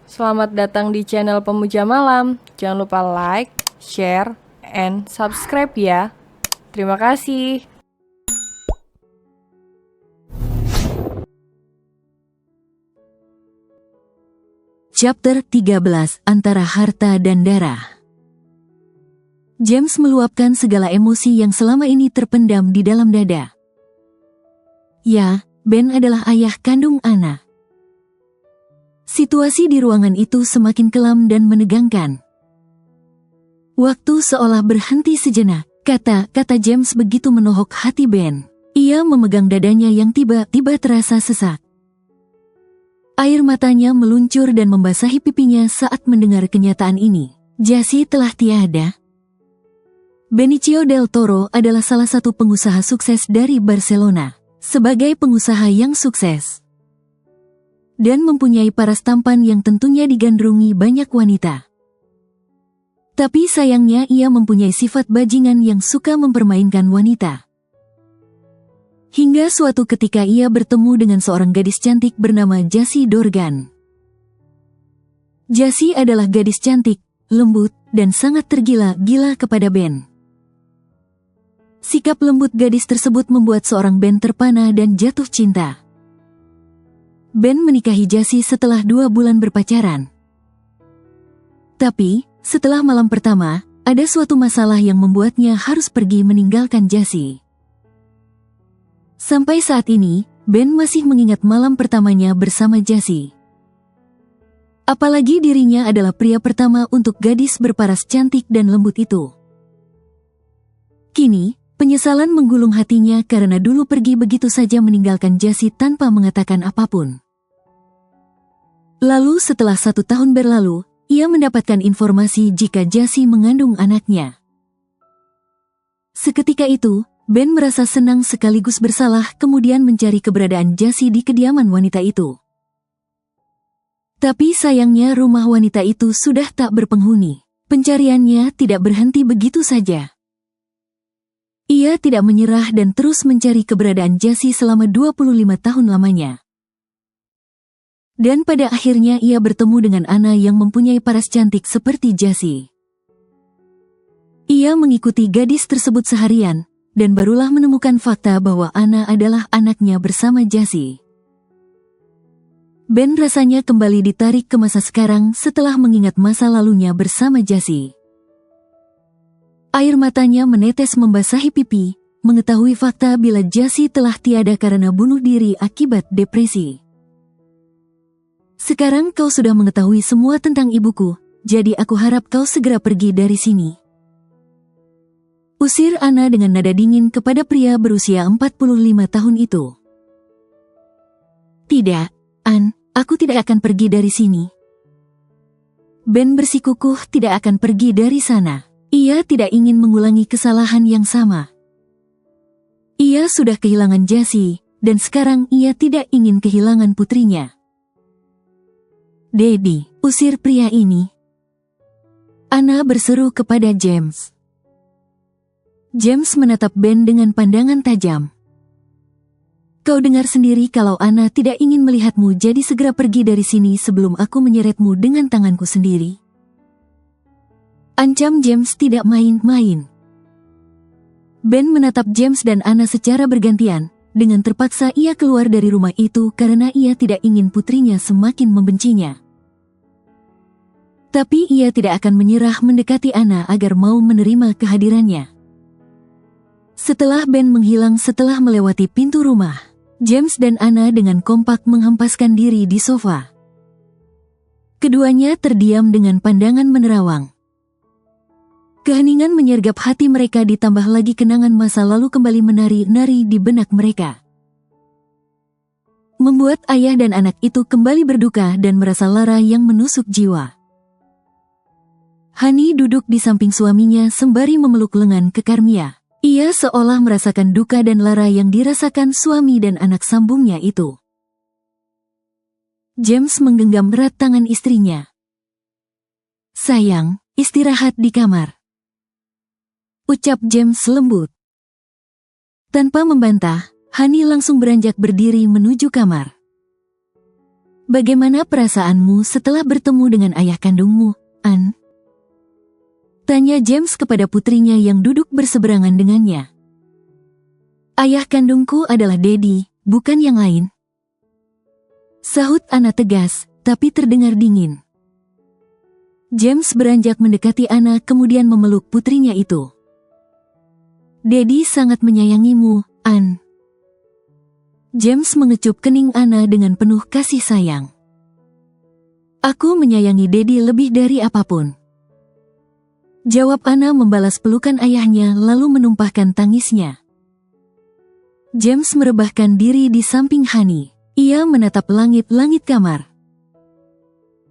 Selamat datang di channel Pemuja Malam. Jangan lupa like, share, and subscribe ya. Terima kasih. Chapter 13, Antara Harta dan Darah. James meluapkan segala emosi yang selama ini terpendam di dalam dada. Ya, Ben adalah ayah kandung Anna. Situasi di ruangan itu semakin kelam dan menegangkan. Waktu seolah berhenti sejenak. Kata-kata James begitu menohok hati Ben. Ia memegang dadanya yang tiba-tiba terasa sesak. Air matanya meluncur dan membasahi pipinya saat mendengar kenyataan ini. Jessie telah tiada. Benicio del Toro adalah salah satu pengusaha sukses dari Barcelona. Sebagai pengusaha yang sukses dan mempunyai paras tampan yang tentunya digandrungi banyak wanita. Tapi sayangnya ia mempunyai sifat bajingan yang suka mempermainkan wanita. Hingga suatu ketika ia bertemu dengan seorang gadis cantik bernama Jessie Dorgan. Jessie adalah gadis cantik, lembut, dan sangat tergila-gila kepada Ben. Sikap lembut gadis tersebut membuat seorang Ben terpana dan jatuh cinta. Ben menikahi Jessie setelah 2 bulan berpacaran. Tapi, setelah malam pertama, ada suatu masalah yang membuatnya harus pergi meninggalkan Jessie. Sampai saat ini, Ben masih mengingat malam pertamanya bersama Jessie. Apalagi dirinya adalah pria pertama untuk gadis berparas cantik dan lembut itu. Kini, penyesalan menggulung hatinya karena dulu pergi begitu saja meninggalkan Jessie tanpa mengatakan apapun. Lalu setelah 1 tahun berlalu, ia mendapatkan informasi jika Jessie mengandung anaknya. Seketika itu, Ben merasa senang sekaligus bersalah kemudian mencari keberadaan Jessie di kediaman wanita itu. Tapi sayangnya rumah wanita itu sudah tak berpenghuni. Pencariannya tidak berhenti begitu saja. Ia tidak menyerah dan terus mencari keberadaan Jessie selama 25 tahun lamanya. Dan pada akhirnya ia bertemu dengan Anna yang mempunyai paras cantik seperti Jessie. Ia mengikuti gadis tersebut seharian, dan barulah menemukan fakta bahwa Anna adalah anaknya bersama Jessie. Ben rasanya kembali ditarik ke masa sekarang setelah mengingat masa lalunya bersama Jessie. Air matanya menetes membasahi pipi, mengetahui fakta bila Jessie telah tiada karena bunuh diri akibat depresi. Sekarang kau sudah mengetahui semua tentang ibuku, jadi aku harap kau segera pergi dari sini. Usir Anna dengan nada dingin kepada pria berusia 45 tahun itu. Tidak, Ann, aku tidak akan pergi dari sini. Ben bersikukuh tidak akan pergi dari sana. Ia tidak ingin mengulangi kesalahan yang sama. Ia sudah kehilangan Jessie, dan sekarang ia tidak ingin kehilangan putrinya. Daddy, usir pria ini. Anna berseru kepada James. James menatap Ben dengan pandangan tajam. Kau dengar sendiri kalau Anna tidak ingin melihatmu, jadi segera pergi dari sini sebelum aku menyeretmu dengan tanganku sendiri. Ancam James tidak main-main. Ben menatap James dan Anna secara bergantian. Dengan terpaksa ia keluar dari rumah itu karena ia tidak ingin putrinya semakin membencinya. Tapi ia tidak akan menyerah mendekati Anna agar mau menerima kehadirannya. Setelah Ben menghilang setelah melewati pintu rumah, James dan Anna dengan kompak menghempaskan diri di sofa. Keduanya terdiam dengan pandangan menerawang. Keheningan menyergap hati mereka ditambah lagi kenangan masa lalu kembali menari-nari di benak mereka. Membuat ayah dan anak itu kembali berduka dan merasa lara yang menusuk jiwa. Hani duduk di samping suaminya sembari memeluk lengan kekarmia. Ia seolah merasakan duka dan lara yang dirasakan suami dan anak sambungnya itu. James menggenggam erat tangan istrinya. Sayang, istirahat di kamar, ucap James lembut. Tanpa membantah, Hani langsung beranjak berdiri menuju kamar. Bagaimana perasaanmu setelah bertemu dengan ayah kandungmu, Anne? Tanya James kepada putrinya yang duduk berseberangan dengannya. Ayah kandungku adalah Daddy, bukan yang lain. Sahut Anna tegas, tapi terdengar dingin. James beranjak mendekati Anna kemudian memeluk putrinya itu. Daddy sangat menyayangimu, Anne. James mengecup kening Anna dengan penuh kasih sayang. Aku menyayangi Daddy lebih dari apapun. Jawab Anna membalas pelukan ayahnya lalu menumpahkan tangisnya. James merebahkan diri di samping Honey. Ia menatap langit-langit kamar.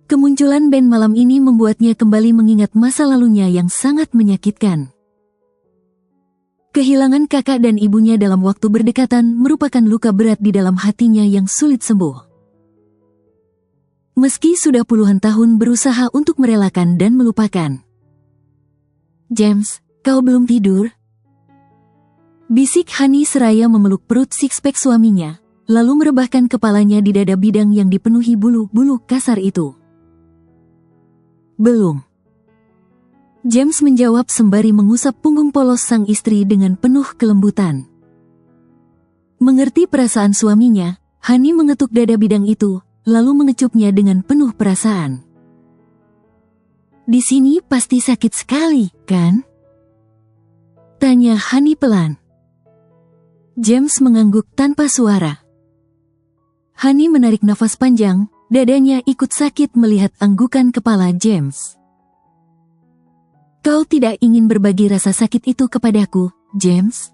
Kemunculan Ben malam ini membuatnya kembali mengingat masa lalunya yang sangat menyakitkan. Kehilangan kakak dan ibunya dalam waktu berdekatan merupakan luka berat di dalam hatinya yang sulit sembuh. Meski sudah puluhan tahun berusaha untuk merelakan dan melupakan. James, kau belum tidur? Bisik Honey seraya memeluk perut six-pack suaminya, lalu merebahkan kepalanya di dada bidang yang dipenuhi bulu-bulu kasar itu. Belum. James menjawab sembari mengusap punggung polos sang istri dengan penuh kelembutan. Mengerti perasaan suaminya, Honey mengetuk dada bidang itu, lalu mengecupnya dengan penuh perasaan. Di sini pasti sakit sekali, kan? Tanya Honey pelan. James mengangguk tanpa suara. Honey menarik nafas panjang, dadanya ikut sakit melihat anggukan kepala James. Kau tidak ingin berbagi rasa sakit itu kepadaku, James?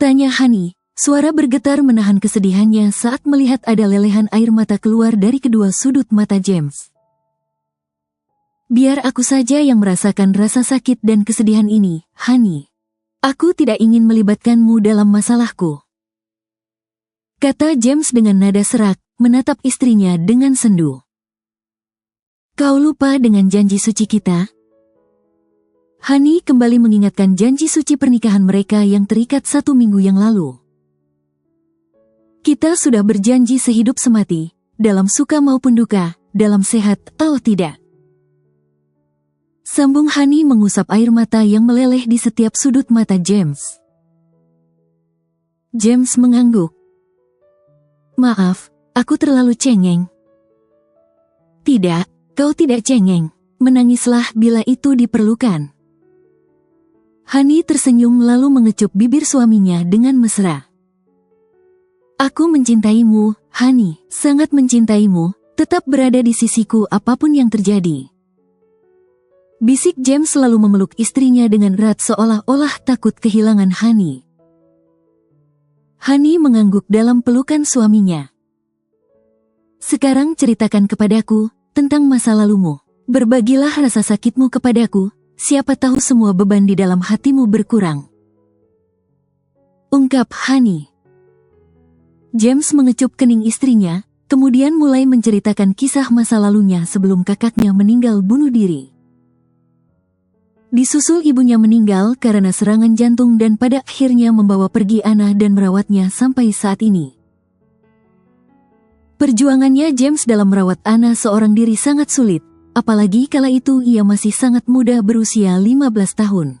Tanya Honey, suara bergetar menahan kesedihannya saat melihat ada lelehan air mata keluar dari kedua sudut mata James. Biar aku saja yang merasakan rasa sakit dan kesedihan ini, Honey. Aku tidak ingin melibatkanmu dalam masalahku. Kata James dengan nada serak, menatap istrinya dengan sendu. Kau lupa dengan janji suci kita? Honey kembali mengingatkan janji suci pernikahan mereka yang terikat 1 minggu yang lalu. Kita sudah berjanji sehidup semati, dalam suka maupun duka, dalam sehat atau tidak. Sambung Honey mengusap air mata yang meleleh di setiap sudut mata James. James mengangguk. Maaf, aku terlalu cengeng. Tidak, kau tidak cengeng. Menangislah bila itu diperlukan. Honey tersenyum lalu mengecup bibir suaminya dengan mesra. Aku mencintaimu, Honey, sangat mencintaimu, tetap berada di sisiku apapun yang terjadi. Bisik James selalu memeluk istrinya dengan erat seolah-olah takut kehilangan Honey. Honey mengangguk dalam pelukan suaminya. Sekarang ceritakan kepadaku tentang masa lalumu. Berbagilah rasa sakitmu kepadaku, siapa tahu semua beban di dalam hatimu berkurang. Ungkap Honey. James mengecup kening istrinya, kemudian mulai menceritakan kisah masa lalunya sebelum kakaknya meninggal bunuh diri. Disusul ibunya meninggal karena serangan jantung dan pada akhirnya membawa pergi Anna dan merawatnya sampai saat ini. Perjuangannya James dalam merawat Anna seorang diri sangat sulit. Apalagi kala itu ia masih sangat muda berusia 15 tahun.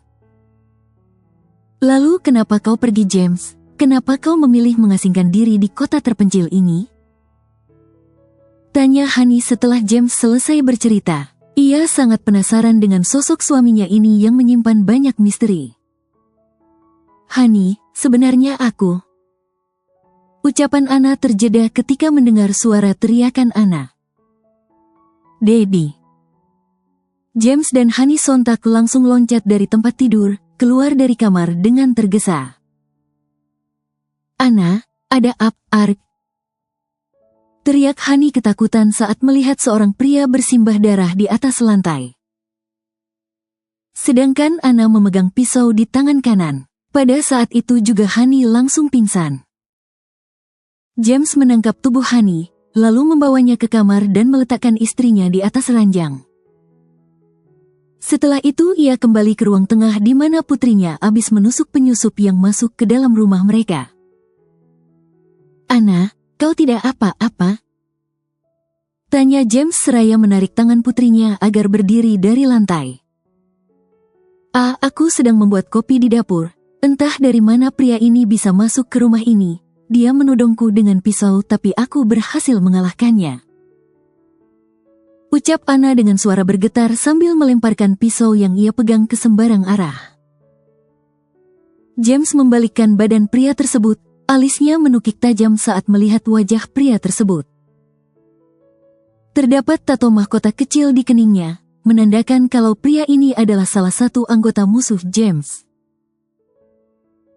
Lalu kenapa kau pergi James? Kenapa kau memilih mengasingkan diri di kota terpencil ini? Tanya Honey setelah James selesai bercerita. Ia sangat penasaran dengan sosok suaminya ini yang menyimpan banyak misteri. Honey, sebenarnya aku... Ucapan Anna terjeda ketika mendengar suara teriakan Anna. Daddy. James dan Honey sontak langsung loncat dari tempat tidur, keluar dari kamar dengan tergesa. Anna, ada Ark. Teriak Honey ketakutan saat melihat seorang pria bersimbah darah di atas lantai. Sedangkan Anna memegang pisau di tangan kanan. Pada saat itu juga Honey langsung pingsan. James menangkap tubuh Honey, lalu membawanya ke kamar dan meletakkan istrinya di atas ranjang. Setelah itu ia kembali ke ruang tengah di mana putrinya habis menusuk penyusup yang masuk ke dalam rumah mereka. Anna, kau tidak apa-apa? Tanya James seraya menarik tangan putrinya agar berdiri dari lantai. Aku sedang membuat kopi di dapur. Entah dari mana pria ini bisa masuk ke rumah ini. Dia menodongku dengan pisau tapi aku berhasil mengalahkannya. Ucap Anna dengan suara bergetar sambil melemparkan pisau yang ia pegang ke sembarang arah. James membalikkan badan pria tersebut, alisnya menukik tajam saat melihat wajah pria tersebut. Terdapat tato mahkota kecil di keningnya, menandakan kalau pria ini adalah salah satu anggota musuh James.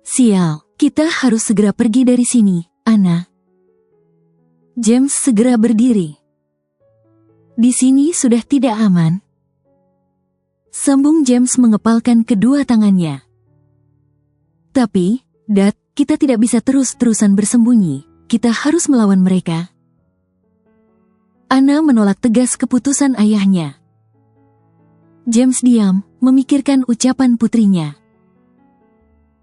Sial, kita harus segera pergi dari sini, Anna. James segera berdiri. Di sini sudah tidak aman. Sambung James mengepalkan kedua tangannya. Tapi, Dad, kita tidak bisa terus-terusan bersembunyi. Kita harus melawan mereka. Anna menolak tegas keputusan ayahnya. James diam, memikirkan ucapan putrinya.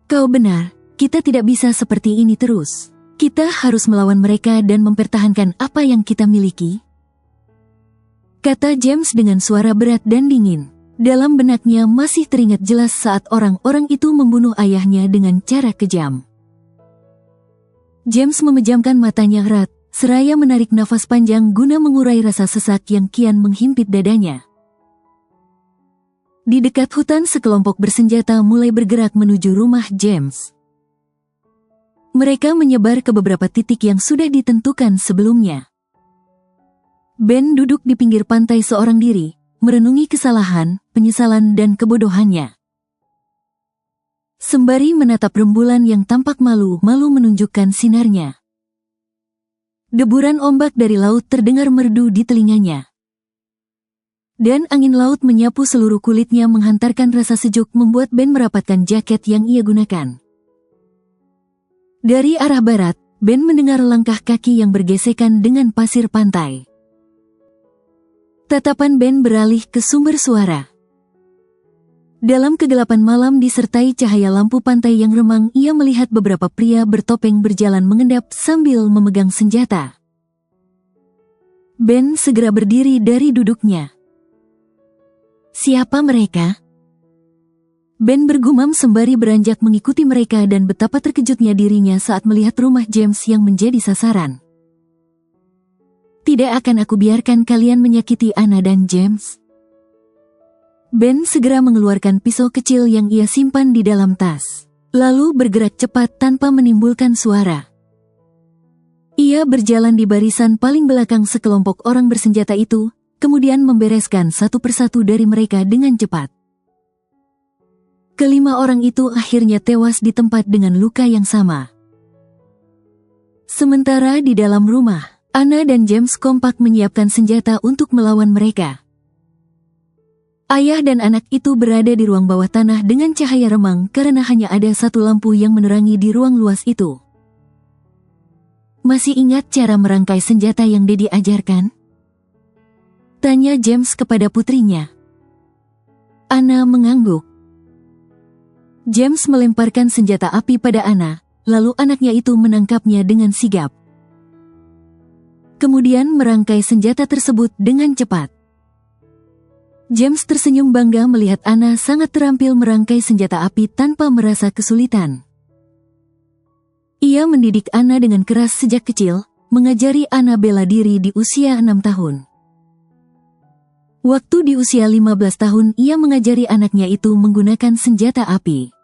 Kau benar, kita tidak bisa seperti ini terus. Kita harus melawan mereka dan mempertahankan apa yang kita miliki. Kata James dengan suara berat dan dingin. Dalam benaknya masih teringat jelas saat orang-orang itu membunuh ayahnya dengan cara kejam. James memejamkan matanya erat, seraya menarik nafas panjang guna mengurai rasa sesak yang kian menghimpit dadanya. Di dekat hutan sekelompok bersenjata mulai bergerak menuju rumah James. Mereka menyebar ke beberapa titik yang sudah ditentukan sebelumnya. Ben duduk di pinggir pantai seorang diri, merenungi kesalahan, penyesalan dan kebodohannya. Sembari menatap rembulan yang tampak malu-malu menunjukkan sinarnya. Deburan ombak dari laut terdengar merdu di telinganya. Dan angin laut menyapu seluruh kulitnya menghantarkan rasa sejuk membuat Ben merapatkan jaket yang ia gunakan. Dari arah barat, Ben mendengar langkah kaki yang bergesekan dengan pasir pantai. Tatapan Ben beralih ke sumber suara. Dalam kegelapan malam disertai cahaya lampu pantai yang remang, ia melihat beberapa pria bertopeng berjalan mengendap sambil memegang senjata. Ben segera berdiri dari duduknya. Siapa mereka? Ben bergumam sembari beranjak mengikuti mereka dan betapa terkejutnya dirinya saat melihat rumah James yang menjadi sasaran. Tidak akan aku biarkan kalian menyakiti Anna dan James. Ben segera mengeluarkan pisau kecil yang ia simpan di dalam tas, lalu bergerak cepat tanpa menimbulkan suara. Ia berjalan di barisan paling belakang sekelompok orang bersenjata itu, kemudian membereskan satu persatu dari mereka dengan cepat. Kelima orang itu akhirnya tewas di tempat dengan luka yang sama. Sementara di dalam rumah, Anna dan James kompak menyiapkan senjata untuk melawan mereka. Ayah dan anak itu berada di ruang bawah tanah dengan cahaya remang karena hanya ada satu lampu yang menerangi di ruang luas itu. Masih ingat cara merangkai senjata yang Daddy ajarkan? Tanya James kepada putrinya. Anna mengangguk. James melemparkan senjata api pada Anna, lalu anaknya itu menangkapnya dengan sigap. Kemudian merangkai senjata tersebut dengan cepat. James tersenyum bangga melihat Anna sangat terampil merangkai senjata api tanpa merasa kesulitan. Ia mendidik Anna dengan keras sejak kecil, mengajari Anna bela diri di usia 6 tahun. Waktu di usia 15 tahun ia mengajari anaknya itu menggunakan senjata api.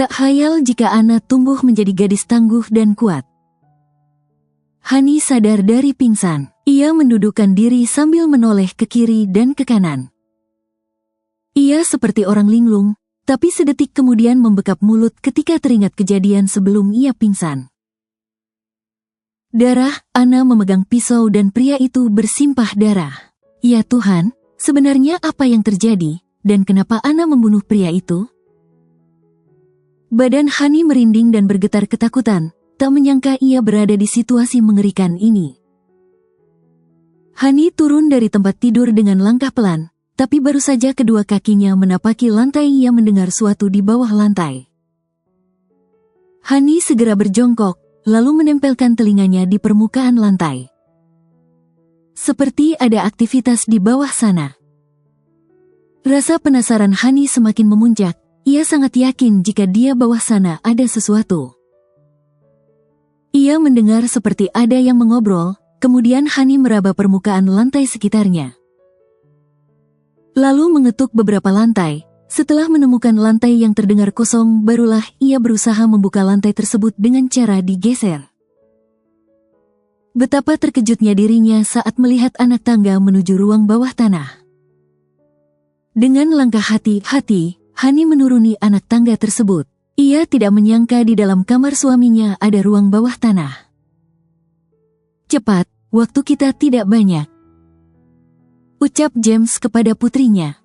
Tak khayal jika Anna tumbuh menjadi gadis tangguh dan kuat. Hani sadar dari pingsan. Ia mendudukkan diri sambil menoleh ke kiri dan ke kanan. Ia seperti orang linglung, tapi sedetik kemudian membekap mulut ketika teringat kejadian sebelum ia pingsan. Darah, Anna memegang pisau dan pria itu bersimpah darah. Ya Tuhan, sebenarnya apa yang terjadi, dan kenapa Anna membunuh pria itu? Badan Hani merinding dan bergetar ketakutan. Tak menyangka ia berada di situasi mengerikan ini. Hani turun dari tempat tidur dengan langkah pelan, tapi baru saja kedua kakinya menapaki lantai ia mendengar suatu di bawah lantai. Hani segera berjongkok, lalu menempelkan telinganya di permukaan lantai. seperti ada aktivitas di bawah sana. Rasa penasaran Hani semakin memuncak. Ia sangat yakin jika di bawah sana ada sesuatu. Ia mendengar seperti ada yang mengobrol, kemudian Hani meraba permukaan lantai sekitarnya. Lalu mengetuk beberapa lantai. Setelah menemukan lantai yang terdengar kosong, barulah ia berusaha membuka lantai tersebut dengan cara digeser. Betapa terkejutnya dirinya saat melihat anak tangga menuju ruang bawah tanah. Dengan langkah hati-hati, Hani menuruni anak tangga tersebut. Ia tidak menyangka di dalam kamar suaminya ada ruang bawah tanah. "Cepat, waktu kita tidak banyak," ucap James kepada putrinya.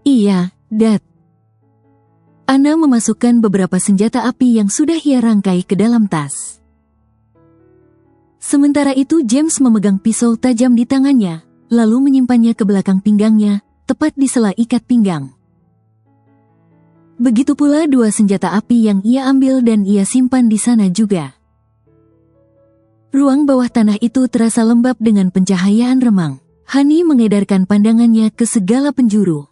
"Iya, Dad." Anna memasukkan beberapa senjata api yang sudah ia rangkai ke dalam tas. Sementara itu James memegang pisau tajam di tangannya, lalu menyimpannya ke belakang pinggangnya, tepat di sela ikat pinggang. Begitu pula dua senjata api yang ia ambil dan ia simpan di sana juga. Ruang bawah tanah itu terasa lembab dengan pencahayaan remang. Hani mengedarkan pandangannya ke segala penjuru.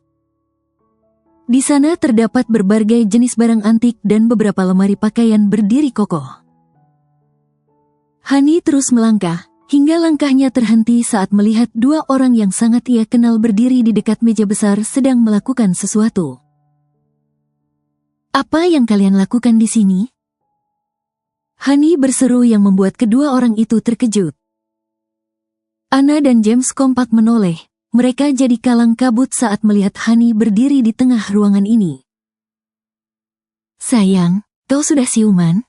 Di sana terdapat berbagai jenis barang antik dan beberapa lemari pakaian berdiri kokoh. Hani terus melangkah, hingga langkahnya terhenti saat melihat dua orang yang sangat ia kenal berdiri di dekat meja besar sedang melakukan sesuatu. "Apa yang kalian lakukan di sini?" Hani berseru yang membuat kedua orang itu terkejut. Anna dan James kompak menoleh. Mereka jadi kalang kabut saat melihat Hani berdiri di tengah ruangan ini. "Sayang, kau sudah siuman?"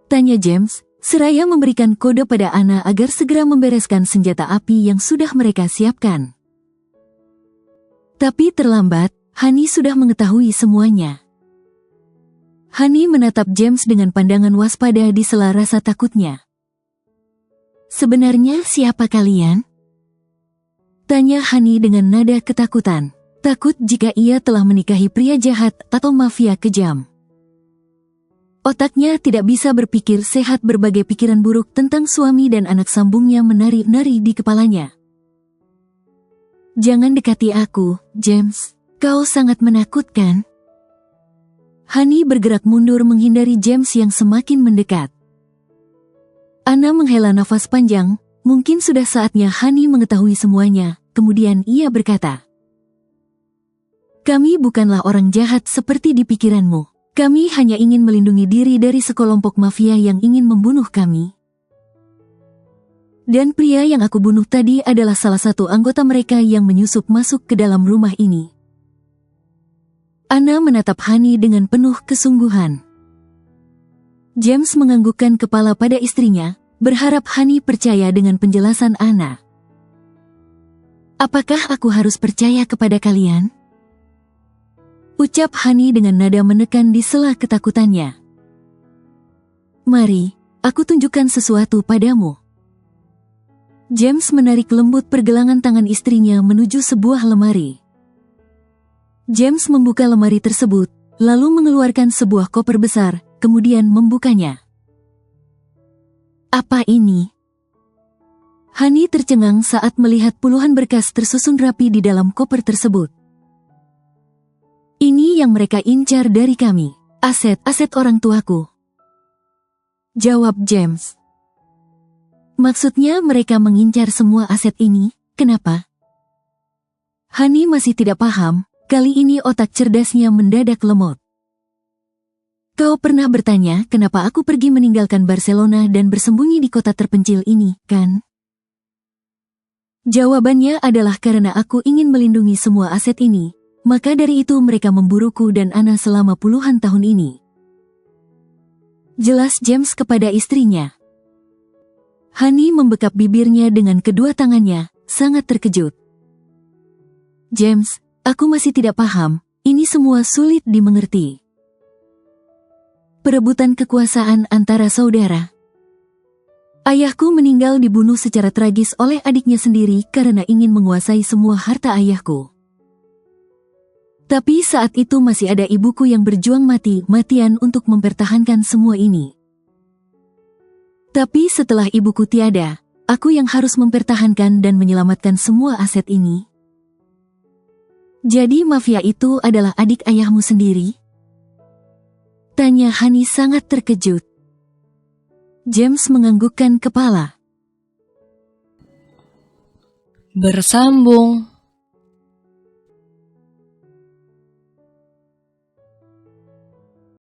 tanya James, seraya memberikan kode pada Anna agar segera membereskan senjata api yang sudah mereka siapkan. Tapi terlambat. Hani sudah mengetahui semuanya. Hani menatap James dengan pandangan waspada di sela rasa takutnya. "Sebenarnya siapa kalian?" tanya Hani dengan nada ketakutan. Takut jika ia telah menikahi pria jahat atau mafia kejam. Otaknya tidak bisa berpikir sehat, berbagai pikiran buruk tentang suami dan anak sambungnya menari-nari di kepalanya. "Jangan dekati aku, James. Kau sangat menakutkan." Hani bergerak mundur menghindari James yang semakin mendekat. Anna menghela nafas panjang, mungkin sudah saatnya Hani mengetahui semuanya, kemudian ia berkata, "Kami bukanlah orang jahat seperti di pikiranmu. Kami hanya ingin melindungi diri dari sekelompok mafia yang ingin membunuh kami. Dan pria yang aku bunuh tadi adalah salah satu anggota mereka yang menyusup masuk ke dalam rumah ini." Anna menatap Hani dengan penuh kesungguhan. James menganggukkan kepala pada istrinya, berharap Hani percaya dengan penjelasan Anna. "Apakah aku harus percaya kepada kalian?" ucap Hani dengan nada menekan di sela ketakutannya. "Mari, aku tunjukkan sesuatu padamu." James menarik lembut pergelangan tangan istrinya menuju sebuah lemari. James membuka lemari tersebut, lalu mengeluarkan sebuah koper besar, kemudian membukanya. "Apa ini?" Hani tercengang saat melihat puluhan berkas tersusun rapi di dalam koper tersebut. "Ini yang mereka incar dari kami, aset-aset orang tuaku," jawab James. "Maksudnya mereka mengincar semua aset ini, kenapa?" Hani masih tidak paham. Kali ini otak cerdasnya mendadak lemot. "Kau pernah bertanya kenapa aku pergi meninggalkan Barcelona dan bersembunyi di kota terpencil ini, kan?" Jawabannya adalah karena aku ingin melindungi semua aset ini, maka dari itu mereka memburuku dan Anna selama puluhan tahun ini. Jelas James kepada istrinya. Hani membekap bibirnya dengan kedua tangannya, sangat terkejut. "James, aku masih tidak paham, ini semua sulit dimengerti." Perebutan kekuasaan antara saudara. "Ayahku meninggal dibunuh secara tragis oleh adiknya sendiri karena ingin menguasai semua harta ayahku. Tapi saat itu masih ada ibuku yang berjuang mati-matian untuk mempertahankan semua ini. Tapi setelah ibuku tiada, aku yang harus mempertahankan dan menyelamatkan semua aset ini. Jadi mafia itu adalah adik ayahmu sendiri? Tanya Hani sangat terkejut. James menganggukkan kepala. Bersambung.